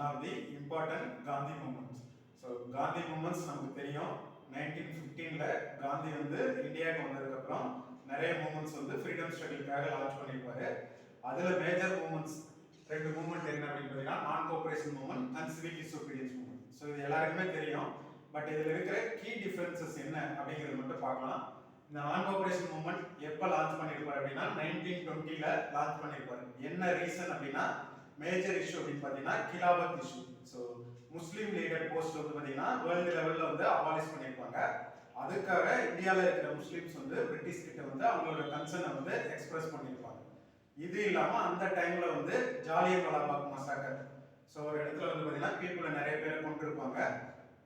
of the important Gandhi movements. So Gandhi movements நமக்கு தெரியும் 1915ல காந்தி வந்து இந்தியாவுக்கு வந்ததுக்கு அப்புறம் நிறைய மூவ்மெண்ட்ஸ் வந்து ஃப்ரீடம் ஸ்ட்ரகிள்காக லான்ச் பண்ணிருப்பாரு. அதுல மேஜர் மூவ்மெண்ட்ஸ் ரெண்டு மூவ்மெண்ட் என்ன அப்படின்னு பார்த்தீங்கன்னா நான் cooperation movement and civil disobedience movement. So இது எல்லாருக்குமே தெரியும். பட் இதில் இருக்கிற கீ டிஃபரன்சஸ் என்ன அப்படிங்கிறது மட்டும் பார்க்கலாம். இந்த நான் கோஆபரேஷன் மூவ்மெண்ட் எப்போ லான்ச் பண்ணியிருப்பாரு அப்படின்னா 1920ல லான்ச் பண்ணியிருப்பாரு. என்ன ரீசன் அப்படின்னா மேஜர் இஷ்யூ அப்படின்னு பார்த்தீங்கன்னா கிலாபத் இஷ்யூ. ஸோ முஸ்லீம் லீடர் போஸ்ட் வந்து பார்த்தீங்கன்னா வேர்ல்டு லெவலில் வந்து அபாலிஷ் பண்ணியிருப்பாங்க. அதுக்காக இந்தியாவில் இருக்கிற முஸ்லீம்ஸ் வந்து பிரிட்டிஷ் கிட்ட வந்து அவங்களோட கன்சர்னை வந்து எக்ஸ்பிரஸ் பண்ணியிருப்பாங்க. இது இல்லாமல் அந்த டைம்ல வந்து ஜாலியன் வாலாபாக் மசாக்கர், ஸோ ஒரு இடத்துல வந்து பார்த்தீங்கன்னா பீப்புளை நிறைய பேரை கொண்டு இருப்பாங்க.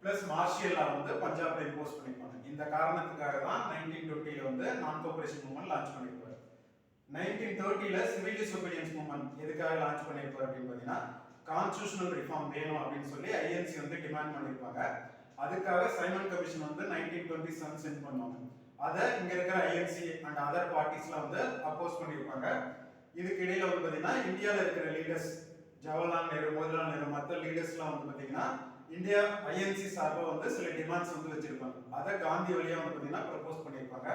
பிளஸ் மார்ஷியல் லா வந்து பஞ்சாப்ல இம்போஸ் பண்ணிருப்பாங்க. இந்த காரணத்துக்காக தான் 1920ல வந்து நான் கோஆபரேஷன் மூவ்மெண்ட் லான்ச் பண்ணிருப்பாரு. 1930ல சிவில் டிசோபீடியன்ஸ் மூவ்மெண்ட் எதுக்காக லான்ச் பண்ணிருப்பாரு அப்படின்னு பார்த்தீங்கன்னா கான்ஸ்டிடியூஷனல் ரிஃபார்ம் வேணும் அப்படின்னு சொல்லி ஐஎன்சி வந்து டிமாண்ட் பண்ணிருப்பாங்க. அதுக்காக சைமன் கமிஷன் வந்து 1927 சென்ட் பண்ணுவாங்க. அதை இங்க இருக்கிற ஐஎன்சி அண்ட் அதர் பார்ட்டிஸ்லாம் வந்து அப்போஸ் பண்ணிருப்பாங்க. இதுக்கு இடையில வந்து பார்த்தீங்கன்னா இந்தியாவில் இருக்கிற லீடர்ஸ் ஜவஹர்லால் நேரு, மோதிலால் நேரு, மற்ற லீடர்ஸ்லாம் வந்து பார்த்தீங்கன்னா இந்தியா ஐஎன்சி சார்பாக வந்து சில டிமாண்ட்ஸ் வந்து வச்சிருப்பாங்க. அதை காந்தி வழியா வந்து பார்த்தீங்கன்னா ப்ரப்போஸ் பண்ணியிருப்பாங்க.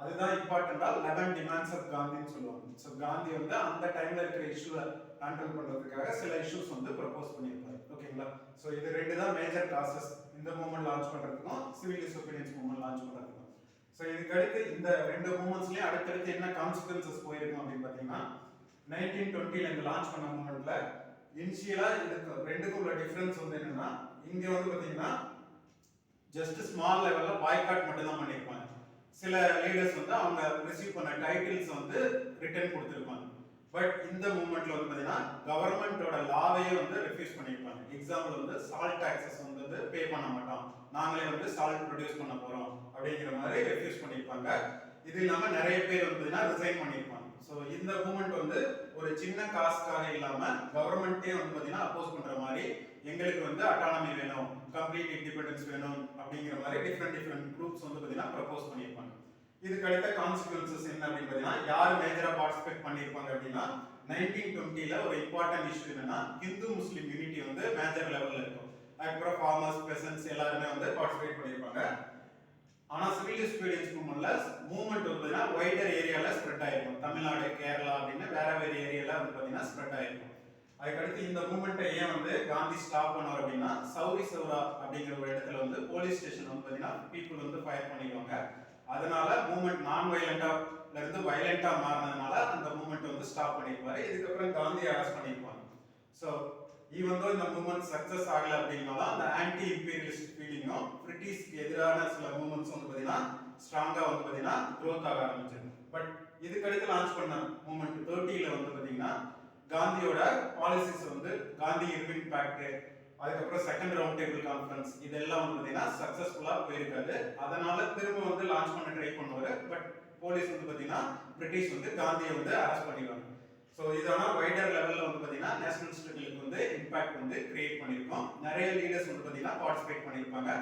அதுதான் இம்பார்ட்டண்டா 11 டிமாண்ட்ஸ் ஆஃப் காந்தின்னு சொல்லுவாங்க. ஸோ காந்தி வந்து அந்த டைம்ல இருக்கிற இஷ்யூவை ஹேண்டில் பண்றதுக்காக சில இஷ்யூஸ் வந்து ப்ரப்போஸ் பண்ணியிருப்பாரு. ஓகேங்களா? ஸோ இது ரெண்டு தான் மேஜர் காசஸ் இந்த மூவ்மெண்ட் லான்ச் பண்றதுக்கும் சிவில் டிசோபீடியன்ஸ் மூவ்மெண்ட் லான்ச் பண்றதுக்கும். ஸோ இதுக்கு அடுத்து இந்த ரெண்டு மூவ்மெண்ட்ஸ்லயும் அடுத்தடுத்து என்ன கான்சிக்வன்சஸ் போயிருக்கும் அப்படின்னு பார்த்தீங்கன்னா 1920ல இந்த லான்ச் பண்ண மூவ்மெண்ட்ல இனிஷியலா இதுக்கு ரெண்டுக்கும் உள்ள டிஃபரன்ஸ் வந்து என்னன்னா இங்க வந்து பாத்தீங்கன்னா ஜஸ்ட் ஸ்மால் லெவல்ல பாய்காட் மட்டும் தான் பண்ணிருப்பாங்க. சில லீடர்ஸ் வந்து அவங்க ரிசீவ் பண்ண டைட்டில்ஸ் வந்து ரிட்டர்ன் கொடுத்திருப்பாங்க. பட் இந்த மூவ்மெண்ட்ல வந்து பாத்தீங்கன்னா கவர்மெண்டோட லாவையே வந்து ரெஃப்யூஸ் பண்ணிருப்பாங்க. எக்ஸாம்பிள் வந்து சால்ட் டாக்ஸஸ் வந்து பே பண்ண மாட்டோம், நாங்களே வந்து சால்ட் ப்ரொடியூஸ் பண்ண போறோம் அப்படிங்கிற மாதிரி ரெஃப்யூஸ் பண்ணிருப்பாங்க. இது இல்லாம நிறைய பேர் வந்து பாத்தீங்கன்னா ரிசைன் பண்ணிருப்பாங்க. ஸோ இந்த மூவ்மெண்ட் வந்து ஒரு சின்ன காசுக்காக இல்லாம கவர்மெண்ட்டே வந்து பாத்தீங்கன்னா அப்போஸ் பண்ற மாதிரி எங்களுக்கு வந்து அட்டானமி வேணும், கம்ப்ளீட் இண்டிபெண்டன்ஸ் வேணும் அப்படிங்கிற மாதிரி டிஃப்ரெண்ட் குரூப்ஸ் வந்து பாத்தீங்கன்னா ப்ரப்போஸ் பண்ணியிருப்பாங்க. இதுக்கு அடுத்த கான்சிக்வன்சஸ் என்ன அப்படின்னு பாத்தீங்கன்னா யார் மேஜரா பார்ட்டிசிபேட் பண்ணியிருப்பாங்க அப்படின்னா 1920ல ஒரு இம்பார்ட்டன்ட் இஷ்யூ என்னன்னா இந்து முஸ்லீம் யூனிட்டி வந்து மேஜர் லெவல்ல இருக்கும். அதுக்கப்புறம் ஃபார்மர்ஸ், பெசன்ட்ஸ் எல்லாருமே வந்து பார்ட்டிசிபேட் பண்ணியிருப்பாங்க. ஆனா சிவில் டிசோபீடியன்ஸ் மூவ்மெண்ட் வந்து வைடர் ஏரியால ஸ்ப்ரெட் ஆயிருக்கும். தமிழ்நாடு, கேரளா அப்படின்னு வேற ஏரியால வந்து பாத்தீங்கன்னா ஸ்ப்ரெட் ஆயிருக்கும். அதுக்கடுத்து இந்த மூவ்மெண்ட்டை ஏன் வந்து காந்தி ஸ்டாப் பண்ணார் அப்படின்னா சௌரி சௌரா அப்படிங்கிற ஒரு இடத்துல வந்து போலீஸ் ஸ்டேஷன் வந்து பாத்தீங்கன்னா பீப்புள் வந்து ஃபயர் பண்ணிடுவாங்க. அதனால மூவ்மெண்ட் நான் வயலண்டால இருந்து வயலண்டா மாறினதுனால அந்த மூவ்மெண்ட் வந்து ஸ்டாப் பண்ணிருப்பாரு. இதுக்கப்புறம் காந்தி அரெஸ்ட் பண்ணிருப்பாங்க. ஸோ ஈவன் தோ இந்த மூவ்மெண்ட் சக்சஸ் ஆகல அப்படின்னாலும் அந்த ஆன்டி இம்பீரியலிஸ்ட் ஃபீலிங்கும் பிரிட்டிஷ்க்கு எதிரான சில மூவ்மெண்ட்ஸ் வந்து பாத்தீங்கன்னா ஸ்ட்ராங்கா வந்து பாத்தீங்கன்னா க்ரோத் ஆக ஆரம்பிச்சிருக்கு. பட் இதுக்கு அடுத்து லான்ச் பண்ண மூவ்மெண்ட் 30ல வந்து பாத்தீங்கன்னா காந்தியோட பாலிசிஸ் வந்து காந்தி இர்வின் பேக்ட், அதுக்கப்புறம் செகண்ட் ரவுண்ட் டேபிள் கான்ஃபரன்ஸ் இதெல்லாம் வந்து பாத்தீங்கன்னா சக்சஸ்ஃபுல்லா போயிருக்காது. அதனால திரும்ப வந்து லான்ச் பண்ண ட்ரை பண்ணுவாரு. பட் போலீஸ் வந்து பாத்தீங்கன்னா பிரிட்டிஷ் வந்து காந்தியை வந்து அரெஸ்ட் பண்ணிடுவாங்க. ஸோ இதெல்லாம் வைடர் லெவலில் வந்து பார்த்தீங்கன்னா நேஷனல் ஸ்ட்ரகிளுக்கு வந்து இம்பாக்ட் வந்து கிரியேட் பண்ணியிருக்கோம். நிறைய லீடர்ஸ் வந்து பார்த்தீங்கன்னா பார்ட்டிசிபேட் பண்ணியிருப்பாங்க.